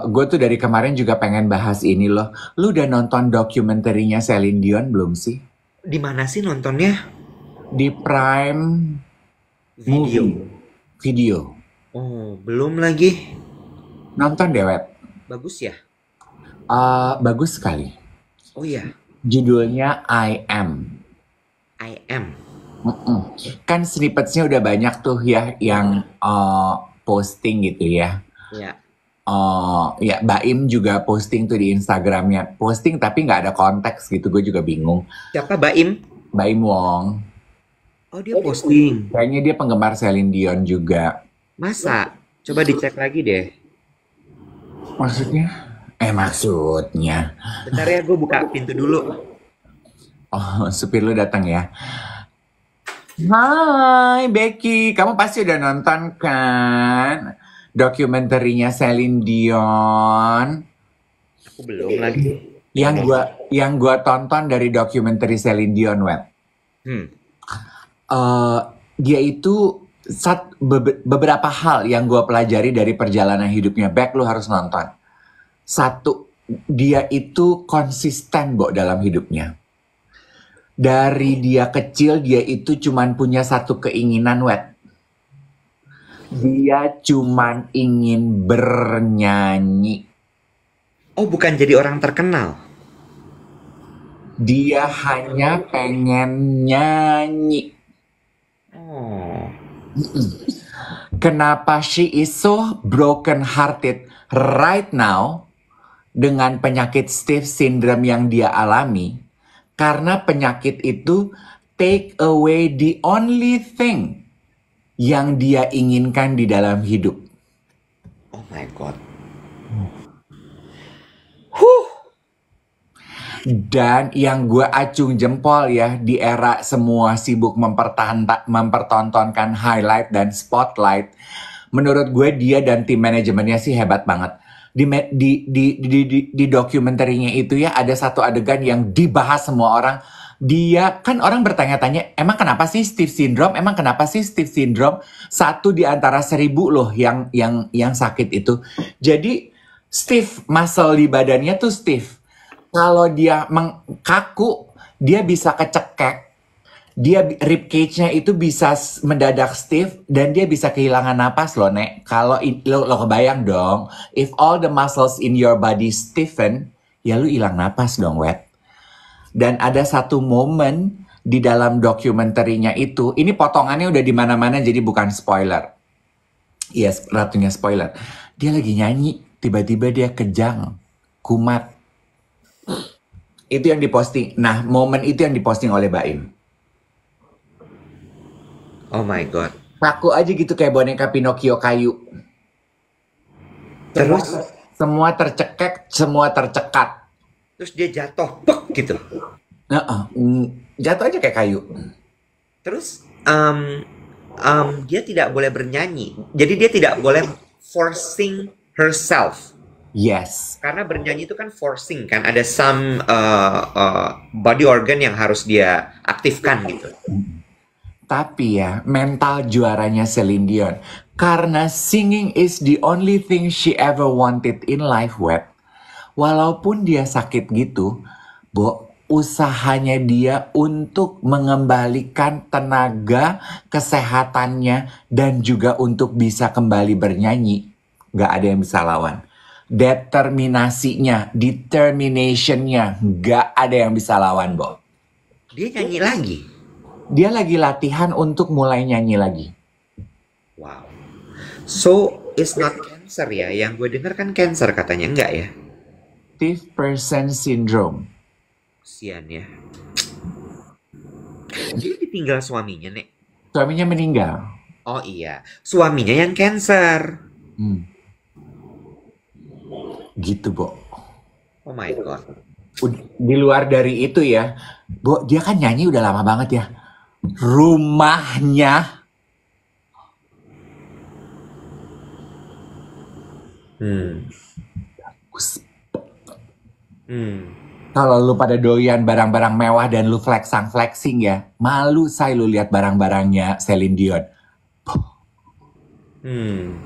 Gue tuh dari kemarin juga pengen bahas ini loh. Lu udah nonton dokumenterinya Celine Dion belum sih? Di mana sih nontonnya? Di Prime Video. Movie Video. Oh, belum lagi. Nonton deh, Wet. Bagus ya? Bagus sekali. Oh iya, Judulnya I Am. I Am. Mm-mm. Kan snippetsnya udah banyak tuh ya yang posting gitu ya. Ya. Ya, Baim juga posting tuh di Instagramnya. Posting tapi nggak ada konteks gitu. Gue juga bingung. Siapa Baim? Baim Wong. Oh, dia posting. Kayaknya dia penggemar Celine Dion juga. Masa? Coba dicek lagi deh. Maksudnya? Maksudnya. Bentar ya, gue buka pintu dulu. Oh, supir lu datang ya. Hai Becky, kamu pasti udah nonton kan dokumenterinya Celine Dion. Aku belum lagi. Yang gua tonton dari dokumenter Celine Dion, Web. Hmm. Eh, Dia itu beberapa hal yang gua pelajari dari perjalanan hidupnya. Beck, lu harus nonton. Satu, dia itu konsisten, Bo, dalam hidupnya. Dari dia kecil, dia itu cuman punya satu keinginan, Wet. Dia cuman ingin bernyanyi. Oh, bukan jadi orang terkenal. Dia hanya pengen nyanyi. Oh. Kenapa she is so broken hearted right now dengan penyakit Steve syndrome yang dia alami? Karena penyakit itu take away the only thing yang dia inginkan di dalam hidup. Oh my God. Dan yang gue acung jempol ya, di era semua sibuk mempertontonkan highlight dan spotlight, menurut gue dia dan tim manajemennya sih hebat banget. Di dokumenterinya itu ya ada satu adegan yang dibahas semua orang. Dia kan orang bertanya-tanya, emang kenapa sih Steve Syndrome? Emang kenapa sih Steve Syndrome? Satu di antara 1.000 loh yang sakit itu. Jadi Steve muscle di badannya tuh Steve. Kalau dia kaku, dia bisa kecekek. Dia rib cage-nya itu bisa mendadak stiff dan dia bisa kehilangan napas loh, Nek. Kalau lo kebayang dong, if all the muscles in your body stiffen, ya lu hilang napas dong, Wet. Dan ada satu momen di dalam dokumenterinya itu, ini potongannya udah di mana-mana jadi bukan spoiler. Yes, ratunya spoiler. Dia lagi nyanyi, tiba-tiba dia kejang, kumat. Itu yang diposting. Nah, momen itu yang diposting oleh Baim. Oh my God. Kaku aja gitu kayak boneka Pinocchio kayu. Semua, Terus, semua tercekek, semua tercekat. terus dia jatuh, pek gitu. Jatuh aja kayak kayu. Terus, dia tidak boleh bernyanyi. Jadi dia tidak boleh forcing herself. Yes. Karena bernyanyi itu kan forcing kan, ada some body organ yang harus dia aktifkan gitu. Tapi ya, mental juaranya Celine Dion. Karena singing is the only thing she ever wanted in life, Web. Walaupun dia sakit gitu, Bo, usahanya dia untuk mengembalikan tenaga kesehatannya dan juga untuk bisa kembali bernyanyi. Gak ada yang bisa lawan. Determinationnya, gak ada yang bisa lawan, Bo. Dia nyanyi lagi. Dia lagi latihan untuk mulai nyanyi lagi. Wow. So, it's not cancer ya? Yang gue dengar kan cancer katanya, enggak ya? Steve person syndrome. Kasian ya. Dia ditinggal suaminya, Nek. Suaminya meninggal. Oh iya, suaminya yang cancer. Gitu, Bo. Oh my God. Di luar dari itu ya, Bo, dia kan nyanyi udah lama banget ya. Rumahnya Hmm. Hmm. kalau lu pada doyan barang-barang mewah dan lu flexing ya, malu say lu lihat barang-barangnya Celine Dion. Hmm.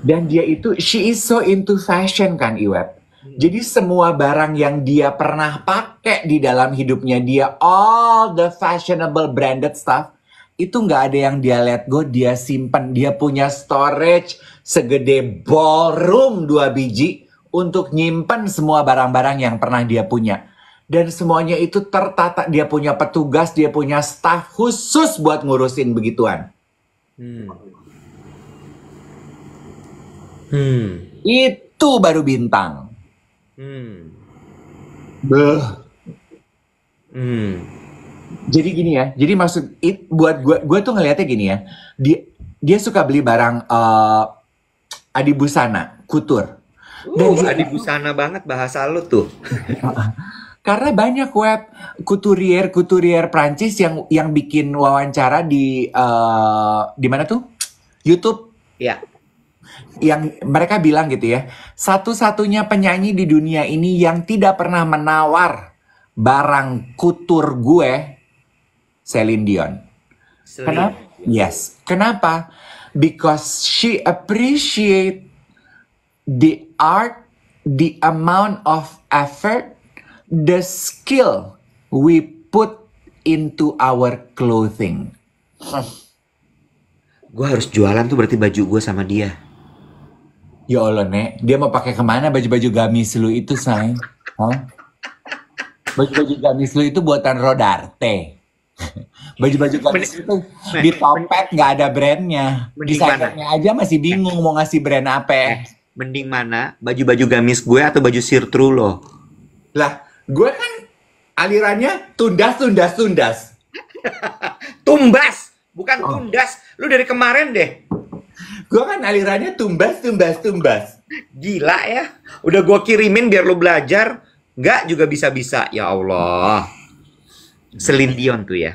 Dan dia itu, she is so into fashion kan, Iwet. Jadi semua barang yang dia pernah pakai di dalam hidupnya dia, all the fashionable branded stuff, itu nggak ada yang dia let go, dia simpen. Dia punya storage segede ballroom 2 biji untuk nyimpen semua barang-barang yang pernah dia punya. Dan semuanya itu tertata, dia punya petugas, dia punya staff khusus buat ngurusin begituan. Hmm. Hmm. Itu baru bintang. Hmm. Beuh. Hmm. Jadi gini ya, jadi buat gue tuh ngelihatnya gini ya, dia suka beli barang adibusana, kutur. Dan dia Adibusana banget bahasa lu tuh. karena banyak web kuturier Prancis yang bikin wawancara di mana tuh? YouTube. Ya. Yang mereka bilang gitu ya, satu-satunya penyanyi di dunia ini yang tidak pernah menawar barang kutur gue, Celine Dion. Kenapa? Yes. Kenapa? Because she appreciate the art, the amount of effort, the skill we put into our clothing. Gue harus jualan tuh berarti baju gue sama dia. Ya Allah, Nek. Dia mau pakai kemana baju-baju gamis lu itu, say? Hah? Baju-baju gamis lu itu buatan Rodarte. Baju-baju gamis itu di topet nggak ada brandnya. Desainernya aja masih bingung mau ngasih brand apa. Mending mana? Baju-baju gamis gue atau baju sirtru lo? Lah, gue kan alirannya tundas. Tumbas! Bukan tundas. Lu dari kemarin deh. Gue kan alirannya tumbas. Gila ya. Udah gue kirimin biar lu belajar. Nggak juga bisa-bisa. Ya Allah. Celine Dion tuh ya.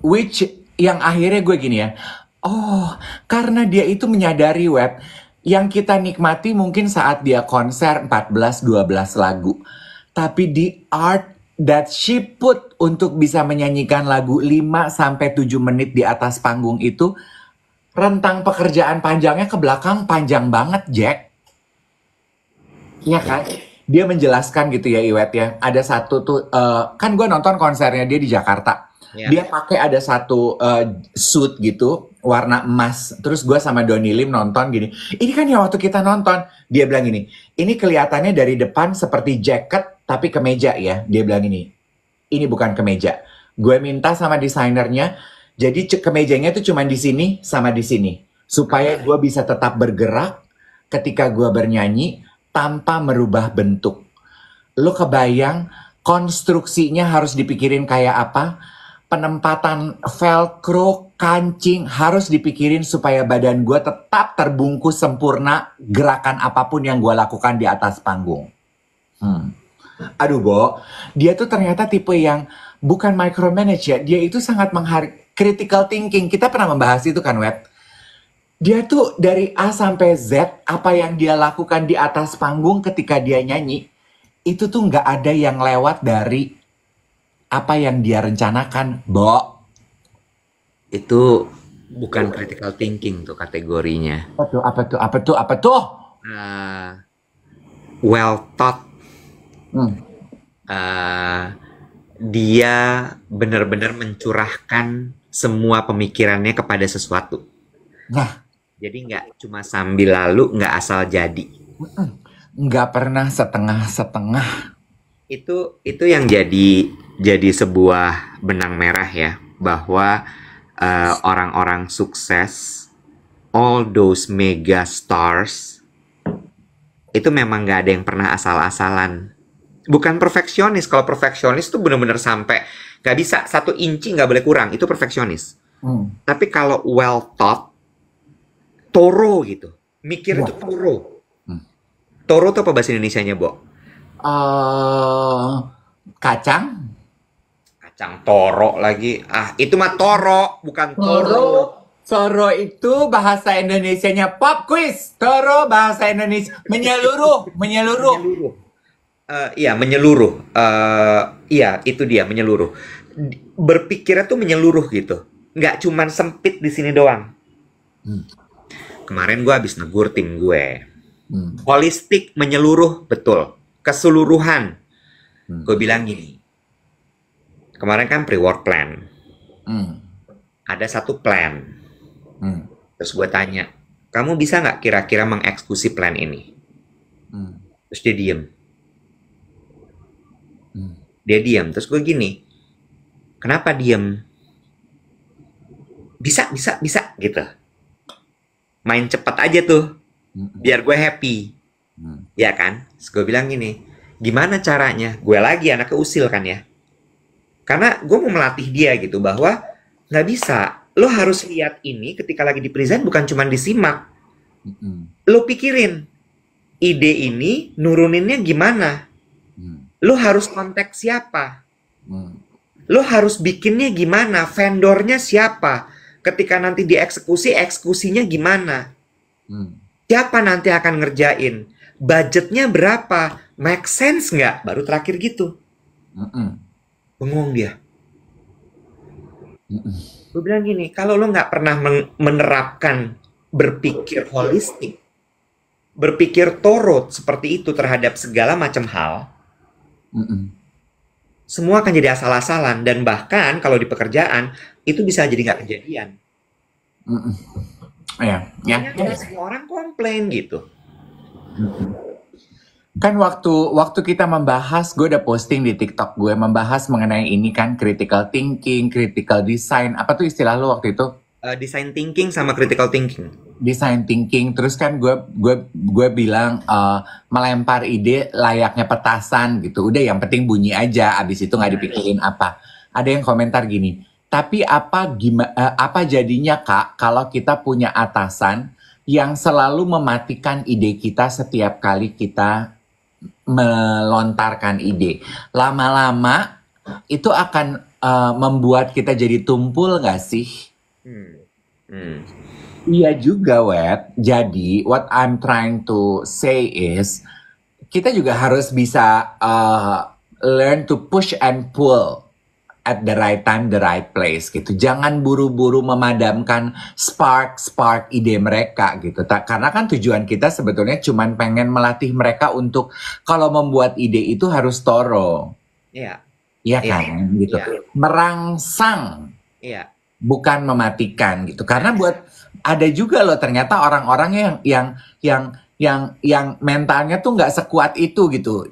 Which yang akhirnya gue gini ya. Oh, karena dia itu menyadari web. Yang kita nikmati mungkin saat dia konser 14-12 lagu. Tapi di art that she put untuk bisa menyanyikan lagu 5-7 menit di atas panggung itu, rentang pekerjaan panjangnya ke belakang panjang banget, Jack. Iya kan? Dia menjelaskan gitu ya, Iwet ya. Ada satu tuh, kan gue nonton konsernya dia di Jakarta. Yeah. Dia pakai ada satu suit gitu, warna emas. Terus gue sama Donny Lim nonton gini. Ini kan ya waktu kita nonton, dia bilang gini, ini kelihatannya dari depan seperti jaket, tapi kemeja ya. Dia bilang ini bukan kemeja. Gue minta sama desainernya, jadi kemejanya tuh cuma di sini sama di sini. Supaya gue bisa tetap bergerak ketika gue bernyanyi tanpa merubah bentuk. Lo kebayang konstruksinya harus dipikirin kayak apa? Penempatan velcro, kancing harus dipikirin supaya badan gue tetap terbungkus sempurna gerakan apapun yang gue lakukan di atas panggung. Aduh, Bo, dia tuh ternyata tipe yang bukan micromanage ya. Dia itu sangat critical thinking. Kita pernah membahas itu kan, Web? Dia tuh dari A sampai Z, apa yang dia lakukan di atas panggung ketika dia nyanyi, itu tuh nggak ada yang lewat dari apa yang dia rencanakan, Bo. Itu bukan critical thinking tuh kategorinya. Apa tuh? Well thought. Dia benar-benar mencurahkan semua pemikirannya kepada sesuatu. Nah, jadi nggak cuma sambil lalu, nggak asal jadi. Nggak pernah setengah-setengah. Itu yang jadi sebuah benang merah ya, bahwa orang-orang sukses, all those mega stars, itu memang nggak ada yang pernah asal-asalan. Bukan perfeksionis. Kalau perfeksionis tuh benar-benar sampai nggak bisa 1 inci nggak boleh kurang. Itu perfeksionis. Tapi kalau well thought, toro gitu. Mikir itu toro. Toro tuh apa bahasa Indonesianya, Bo? Kacang. Kacang toro lagi. Itu mah toro, bukan toro. Toro itu bahasa Indonesianya pop quiz. Toro bahasa Indonesia menyeluruh. Iya, menyeluruh. Iya, itu dia, menyeluruh. Berpikirnya tuh menyeluruh gitu. Nggak cuman sempit di sini doang. kemarin gue habis negur tim gue. Hmm. Holistik, menyeluruh, betul. Keseluruhan. Gue bilang gini, kemarin kan pre-work plan. Hmm. Ada satu plan. Hmm. Terus gue tanya, kamu bisa nggak kira-kira mengeksekusi plan ini? Hmm. Terus dia diem. Hmm. Dia diem. Terus gue gini, kenapa diem? Bisa gitu. Main cepat aja tuh, biar gue happy. Ya kan? Terus gue bilang gini, gimana caranya? Gue lagi anaknya usil kan ya. Karena gue mau melatih dia gitu, bahwa nggak bisa. Lo harus lihat ini ketika lagi di present, bukan cuma disimak. Lo pikirin, ide ini nuruninnya gimana? Lo harus kontak siapa? Lo harus bikinnya gimana? Vendornya siapa? Ketika nanti dieksekusi, eksekusinya gimana? Siapa nanti akan ngerjain? Budgetnya berapa? Make sense nggak? Baru terakhir gitu. Bengong dia. Gue bilang gini, kalau lo nggak pernah menerapkan berpikir holistik, berpikir torot seperti itu terhadap segala macam hal, semua akan jadi asal-asalan. Dan bahkan kalau di pekerjaan, itu bisa jadi nggak kejadian. Ya. Karena semua orang komplain gitu. Kan waktu kita membahas, gue udah posting di TikTok gue membahas mengenai ini kan, critical thinking, critical design, apa tuh istilah lo waktu itu? Design thinking sama critical thinking. Design thinking, terus kan gue bilang melempar ide layaknya petasan gitu. Udah yang penting bunyi aja, abis itu nggak dipikirin apa. Ada yang komentar gini, tapi apa jadinya Kak kalau kita punya atasan yang selalu mematikan ide kita setiap kali kita melontarkan ide. Lama-lama itu akan membuat kita jadi tumpul nggak sih? Iya juga, Wet. Jadi, what I'm trying to say is, kita juga harus bisa learn to push and pull at the right time, the right place gitu. Jangan buru-buru memadamkan spark ide mereka gitu. Karena kan tujuan kita sebetulnya cuman pengen melatih mereka untuk kalau membuat ide itu harus thorough. Iya. Iya kan, gitu. Merangsang. Iya. Bukan mematikan gitu. Karena buat ada juga loh ternyata orang-orang yang mentalnya tuh nggak sekuat itu gitu.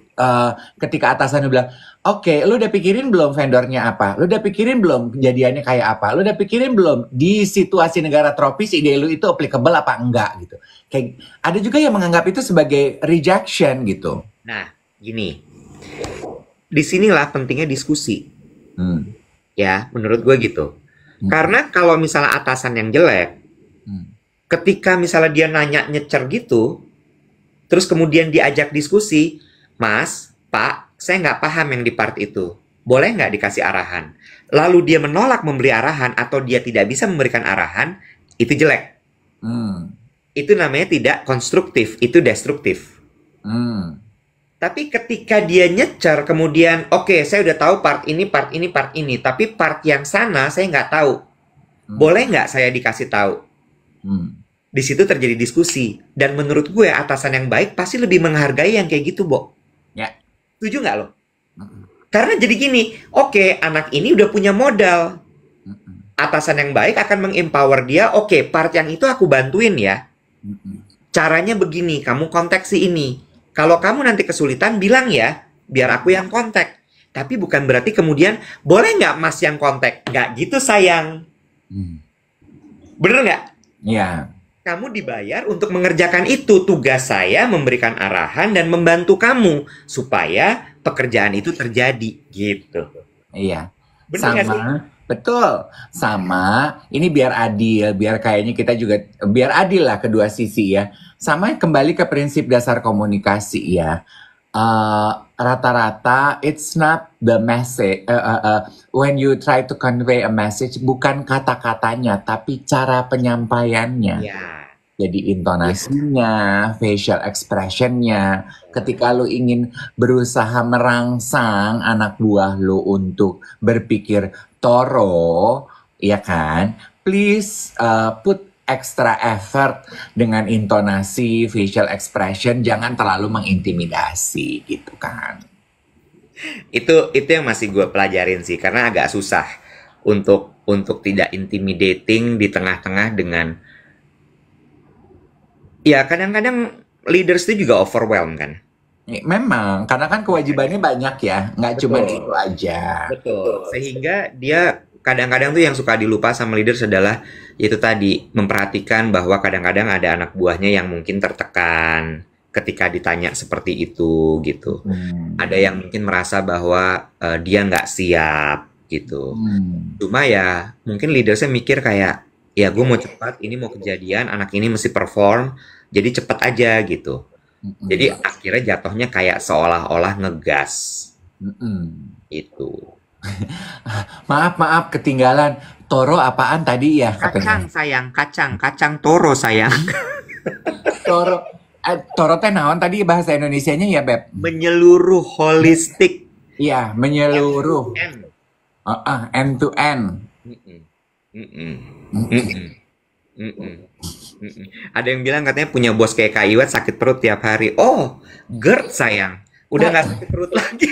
Ketika atasannya bilang, oke, lu udah pikirin belum vendornya apa? Lu udah pikirin belum kejadiannya kayak apa? Lu udah pikirin belum di situasi negara tropis ide lu itu applicable apa enggak gitu. Kayak ada juga yang menganggap itu sebagai rejection gitu. Nah, gini. Disinilah pentingnya diskusi. Ya, menurut gue gitu. Karena kalau misalnya atasan yang jelek, ketika misalnya dia nanya nyecer gitu, terus kemudian diajak diskusi, Mas, Pak, saya nggak paham yang di part itu. Boleh nggak dikasih arahan? Lalu dia menolak memberi arahan atau dia tidak bisa memberikan arahan, itu jelek. Itu namanya tidak konstruktif, itu destruktif. Tapi ketika dia nyecer, kemudian, oke, saya udah tahu part ini, tapi part yang sana saya nggak tahu. Boleh nggak saya dikasih tahu? Di situ terjadi diskusi. Dan menurut gue, atasan yang baik pasti lebih menghargai yang kayak gitu, Bo. Ya. Setuju nggak lo? Karena jadi gini, oke, anak ini udah punya modal. Atasan yang baik akan mengempower dia, oke, part yang itu aku bantuin ya. Caranya begini, kamu kontak si ini. Kalau kamu nanti kesulitan, bilang ya, biar aku yang kontak. Tapi bukan berarti kemudian, boleh nggak mas yang kontak? Nggak gitu sayang. Bener nggak? Iya. Kamu dibayar untuk mengerjakan itu. Tugas saya memberikan arahan dan membantu kamu. Supaya pekerjaan itu terjadi. Gitu. Iya. Bener nggak sih? Betul. Sama, ini biar adil, biar kayaknya kita juga, biar adil lah kedua sisi ya. Sama kembali ke prinsip dasar komunikasi ya. Rata-rata it's not the message. When you try to convey a message, bukan kata-katanya, tapi cara penyampaiannya. Ya. Jadi intonasinya, facial expressionnya. Ketika lu ingin berusaha merangsang anak buah lu untuk berpikir thorough, ya kan? Please put extra effort dengan intonasi, facial expression, jangan terlalu mengintimidasi gitu kan. Itu yang masih gue pelajarin sih, karena agak susah untuk tidak intimidating di tengah-tengah dengan, ya kadang-kadang leaders itu juga overwhelm kan. Memang, karena kan kewajibannya banyak ya, nggak cuma Betul. itu aja. Betul. Sehingga dia kadang-kadang tuh yang suka dilupa sama leaders adalah itu tadi, memperhatikan bahwa kadang-kadang ada anak buahnya yang mungkin tertekan ketika ditanya seperti itu gitu. Ada yang mungkin merasa bahwa dia nggak siap gitu. Cuma ya mungkin leadersnya mikir kayak, ya gue mau cepat, ini mau kejadian, anak ini mesti perform, jadi cepat aja gitu. Jadi akhirnya jatuhnya kayak seolah-olah ngegas. Itu. Maaf, ketinggalan. Toro apaan tadi ya? Kacang sayang, kacang toro sayang. Toro teh naon tadi bahasa Indonesianya ya, Beb? Menyeluruh, holistik. Iya, menyeluruh. End. End to end. Ada yang bilang katanya punya bos kayak Kak Iwet sakit perut tiap hari. Oh, GERD sayang. Udah nggak sakit perut lagi.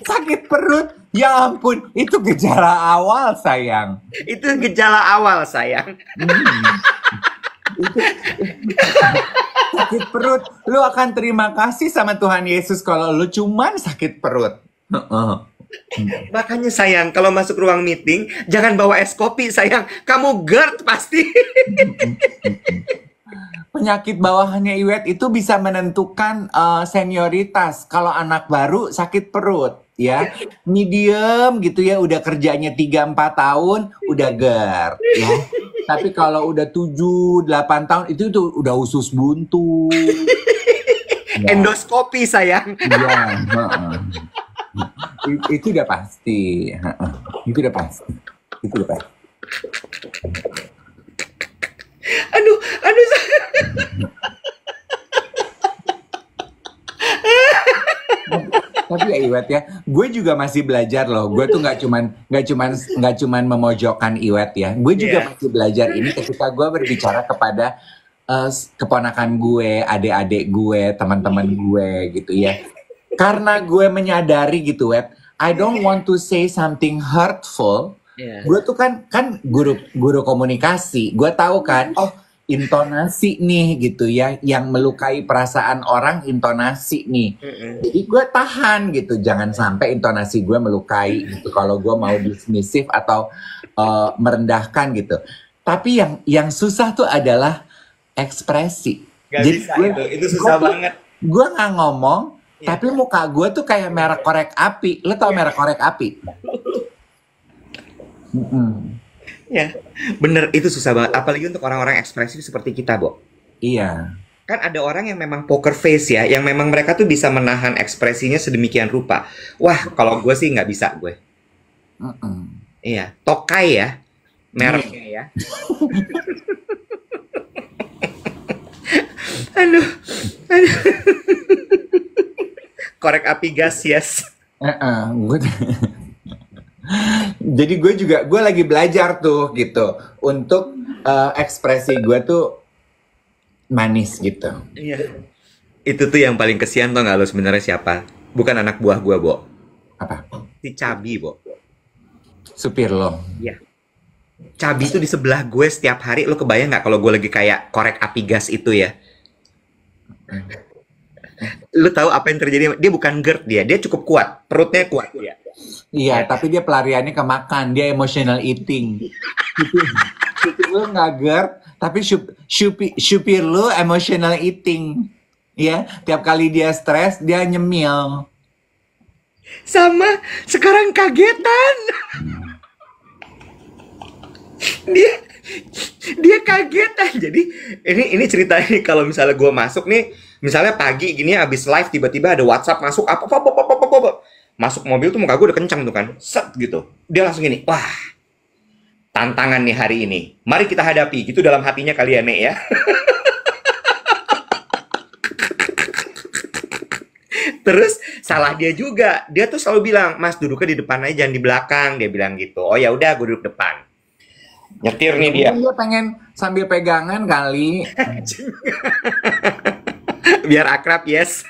Sakit perut? Ya ampun, itu gejala awal sayang. Itu gejala awal sayang. Sakit perut, lu akan terima kasih sama Tuhan Yesus kalau lu cuman sakit perut. Makanya sayang, kalau masuk ruang meeting jangan bawa es kopi sayang. Kamu GERD pasti. Penyakit bawahannya Iwet itu bisa menentukan senioritas. Kalau anak baru sakit perut, ya. Medium gitu ya, udah kerjanya 3-4 tahun, udah GERD, ya. Tapi kalau udah 7-8 tahun, itu tuh udah usus buntu. Ya. Endoskopi sayang. Iya, itu udah pasti. Itu udah pasti. Aduh. Tapi ya Iwet ya, gue juga masih belajar loh. Gue tuh nggak cuman memojokkan Iwet ya. Gue juga masih belajar ini ketika gue berbicara kepada keponakan gue, adik-adik gue, teman-teman gue gitu ya. Karena gue menyadari gitu, Wet, I don't want to say something hurtful. Gue tuh kan guru komunikasi. Gue tahu kan, oh intonasi nih gitu ya, yang melukai perasaan orang intonasi nih. Jadi gue tahan gitu, jangan sampai intonasi gue melukai gitu. Kalau gue mau dismissive atau merendahkan gitu. Tapi yang susah tuh adalah ekspresi. Gak jadi bisa itu susah banget. Gue nggak ngomong, tapi muka gue tuh kayak merek korek api. Lo tau merek korek api? Ya, bener, itu susah banget. Apalagi untuk orang-orang ekspresif seperti kita, Bo. Iya. Kan ada orang yang memang poker face ya, yang memang mereka tuh bisa menahan ekspresinya sedemikian rupa. Wah, kalau gue sih nggak bisa gue. Iya, Tokai ya, mereknya ya. Aduh. Korek api gas, yes. Jadi gue lagi belajar tuh gitu untuk ekspresi gue tuh manis gitu. Iya. Itu tuh yang paling kesian tau gak lo sebenarnya siapa? Bukan anak buah gue, Bo. Apa? Si Cabi, Bo. Supir lo. Iya. Cabi tuh di sebelah gue setiap hari. Lo kebayang nggak kalau gue lagi kayak korek api gas itu ya? Lo tahu apa yang terjadi? Dia bukan GERD dia cukup kuat. Perutnya kuat ya. Iya, tapi dia pelariannya ke makan, dia emotional eating. Supir lu nggak GERD, tapi supir lu emotional eating. Ya, tiap kali dia stres, dia nyemil. Sama, sekarang kagetan. Dia kagetan. Jadi ini cerita ini kalau misalnya gue masuk nih, misalnya pagi gini abis live tiba-tiba ada WhatsApp masuk apa masuk mobil tuh muka gue udah kencang tuh kan, set gitu. Dia langsung gini, wah, tantangan nih hari ini. Mari kita hadapi. Gitu dalam hatinya kalian nih ya. Terus salah dia juga. Dia tuh selalu bilang, Mas duduknya di depan aja, jangan di belakang. Dia bilang gitu. Oh ya udah, gue duduk depan. Nyetir Ya nih dia. mungkin dia pengen sambil pegangan kali. Biar akrab, yes.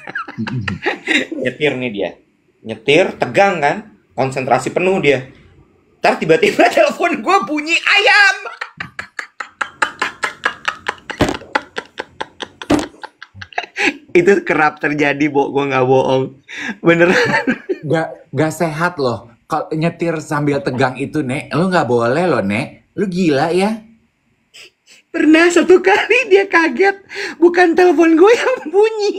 Nyetir nih dia. Nyetir, tegang kan? Konsentrasi penuh dia. Ntar tiba-tiba telepon gue bunyi ayam. Itu kerap terjadi, Bo. Gue nggak bohong. Beneran. Gak sehat loh. Kalau nyetir sambil tegang itu, Nek, lu nggak boleh loh, Nek. Lu gila ya. Pernah satu kali dia kaget. Bukan telepon gue yang bunyi.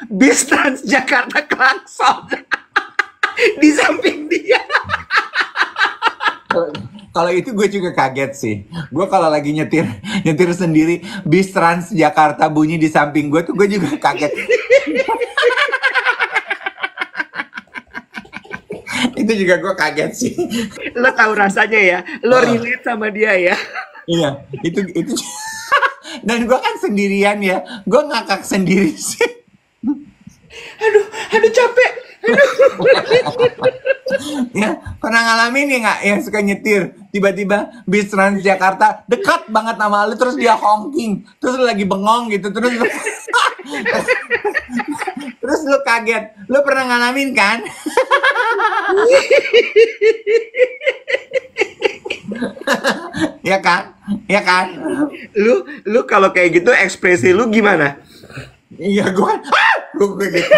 Bis Transjakarta klakson. Di samping dia. Kalau itu gue juga kaget sih. Gue kalau lagi nyetir sendiri, bis Transjakarta bunyi di samping gue tuh gue juga kaget. Itu juga gue kaget sih. Lo tahu rasanya ya. Lo relate sama dia ya. Iya, itu. Dan gue kan sendirian ya. Gue ngakak sendiri sih. Aduh capek. Ya, pernah ngalamin ya nggak yang suka nyetir tiba-tiba bis Transjakarta dekat banget sama lu terus dia honking terus lu lagi bengong gitu terus lu, terus lu kaget lu pernah ngalamin kan? Ya kan? Ya kan? Lu kalau kayak gitu ekspresi lu gimana? Iya gue kan gue gitu.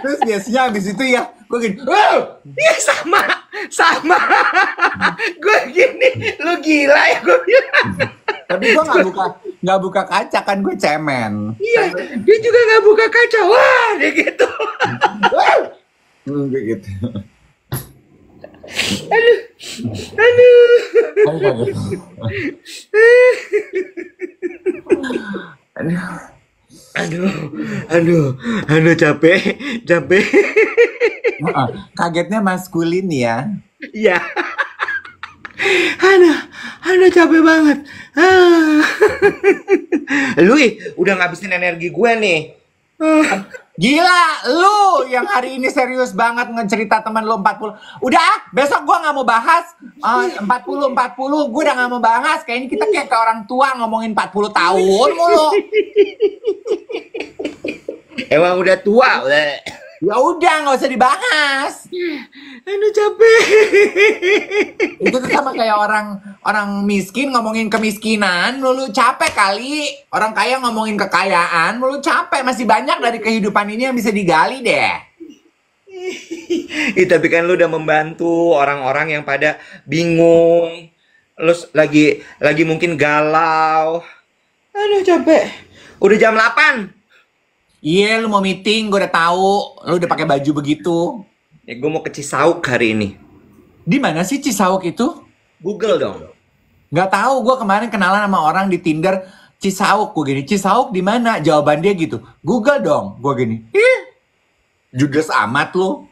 Terus biasanya habis itu ya gue gini Iya sama. Gue gini, lu gila ya gue bilang. tapi gue nggak buka kaca kan gue cemen. Iya, dia juga nggak buka kaca. Wah, dia gitu. Kayak gitu. Aduh. Aduh, capek. Kagetnya maskulin ya. Iya. Aduh, capek banget. Lu udah ngabisin energi gue nih. Gila, lu yang hari ini serius banget ngecerita teman lu 40. Udah, besok gua nggak mau bahas 40, gua udah nggak mau bahas. Kayaknya kita kayak ke orang tua ngomongin 40 tahun mulu. Emang udah tua. Ya udah, nggak usah dibahas. Aduh, capek. Itu tuh sama kayak orang miskin ngomongin kemiskinan, lu capek kali. Orang kaya ngomongin kekayaan, lu capek. Masih banyak dari kehidupan ini yang bisa digali deh. Tapi kan lu udah membantu orang-orang yang pada bingung. Lu lagi mungkin galau. Aduh, capek. Udah jam 8. Iya, lu mau meeting, gue udah tahu. Lu udah pakai baju begitu. Ya, gue mau ke Cisauk hari ini. Di mana sih Cisauk itu? Google dong. Nggak tahu, gue kemarin kenalan sama orang di Tinder Cisauk, gue gini, Cisauk di mana? Jawaban dia gitu, Google dong, gue gini, judes amat lu.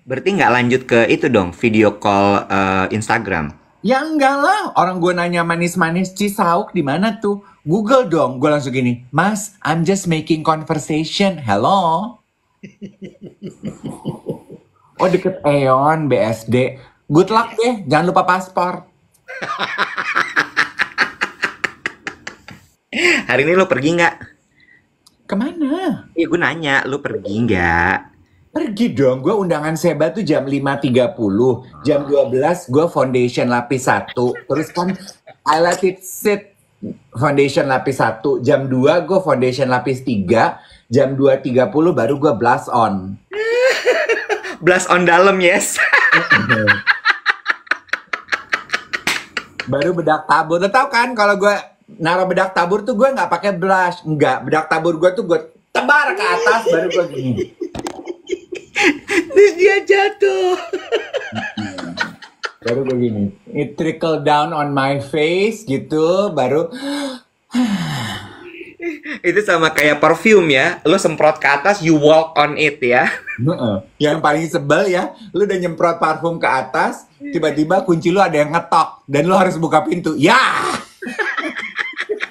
Berarti nggak lanjut ke itu dong, video call Instagram? Ya enggak lah, orang gue nanya manis-manis Cisauk di mana tuh? Google dong, gue langsung gini, Mas, I'm just making conversation, hello. Oh deket Eon, BSD. Good luck deh, jangan lupa paspor. Hari ini lo pergi nggak? Kemana? Iya, gue nanya, lo pergi nggak? Pergi dong, gue undangan Seba tuh jam 5.30. Jam 12 gue foundation lapis 1. Terus kan I let it sit foundation lapis 1. Jam 2 gue foundation lapis 3. Jam 2.30 baru gue blush on. Blush on dalam, yes. Baru bedak tabur. Lo tau kan kalau gue naruh bedak tabur tuh gue nggak pakai blush. Enggak, bedak tabur gue tuh gue tebar ke atas baru gue gini. Terus dia jatuh. Baru gue gini. It trickle down on my face gitu. Baru Itu sama kayak perfume ya. Lo semprot ke atas, you walk on it ya. Yang paling sebel ya, lu udah nyemprot parfum ke atas, tiba-tiba kunci lu ada yang ngetok dan lu harus buka pintu. Ya.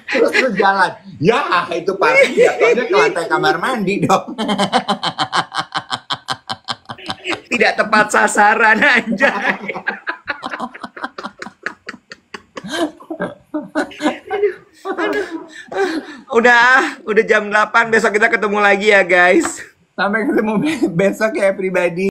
Terus lu jalan. Ya, itu parfum jatuhnya ke lantai kamar mandi dong. Tidak tidak tepat sasaran anjay. Udah jam 8, besok kita ketemu lagi ya guys. Sampai ketemu besok ya everybody.